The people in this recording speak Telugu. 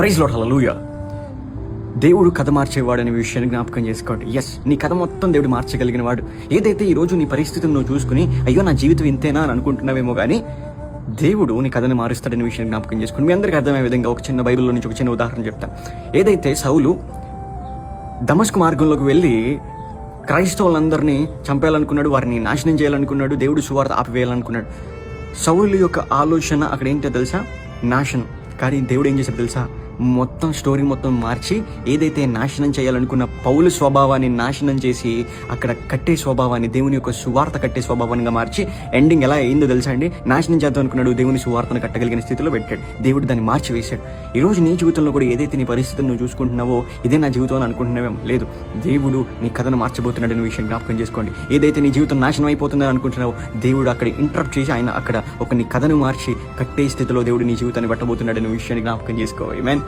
ప్రైజ్ లార్డ్, హల్లెలూయా. దేవుడు కథ మార్చేవాడు అనే విషయాన్ని జ్ఞాపకం చేసుకోండి. నీ కథ మొత్తం దేవుడు మార్చగలిగిన వాడు. ఏదైతే ఈరోజు నీ పరిస్థితిని నువ్వు చూసుకుని అయ్యో నా జీవితం ఇంతేనా అని అనుకుంటున్నావేమో కానీ దేవుడు నీ కథని మారుస్తాడనే విషయాన్ని జ్ఞాపకం చేసుకోండి. మీ అందరికీ అర్థమయ్యే విధంగా ఒక చిన్న బైబిల్లో నుంచి ఒక చిన్న ఉదాహరణ చెప్తాను. ఏదైతే సౌలు దమస్కు మార్గంలోకి వెళ్ళి క్రైస్తవులందరినీ చంపేయాలనుకున్నాడు, వారిని నాశనం చేయాలనుకున్నాడు, దేవుడు సువార్త ఆపివేయాలనుకున్నాడు. సౌలు యొక్క ఆలోచన అక్కడ ఏంటో తెలుసా? నాశనం. కానీ దేవుడు ఏం చేశాడు తెలుసా? మొత్తం స్టోరీ మొత్తం మార్చి ఏదైతే నాశనం చేయాలనుకున్న పౌలు స్వభావాన్ని నాశనం చేసి అక్కడ కట్టే స్వభావాన్ని, దేవుని యొక్క సువార్త కట్టే స్వభావంగా మార్చి ఎండింగ్ ఎలా అయిందో తెలుసా అండి? నాశనం చేద్దాం అనుకున్నాడు, దేవుని సువార్తను కట్టగలిగిన స్థితిలో పెట్టాడు. దేవుడు దాన్ని మార్చి వేశాడు. ఈరోజు నీ జీవితంలో కూడా ఏదైతే నీ పరిస్థితిని నువ్వు చూసుకుంటున్నావో ఇదే నా జీవితం అని అనుకుంటున్నావేమో, లేదు, దేవుడు నీ కథను మార్చబోతున్నాడు అనే విషయం జ్ఞాపకం చేసుకోండి. ఏదైతే నీ జీవితం నాశనం అయిపోతుందని అనుకుంటున్నావో దేవుడు అక్కడ ఇంటరప్ట్ చేసి ఆయన అక్కడ ఒక నీ కథను మార్చి కట్టే స్థితిలో దేవుడు నీ జీవితాన్ని పట్టబోతున్నాడు అనే విషయాన్ని జ్ఞాపకం చేసుకోవాలి. ఆమేన్.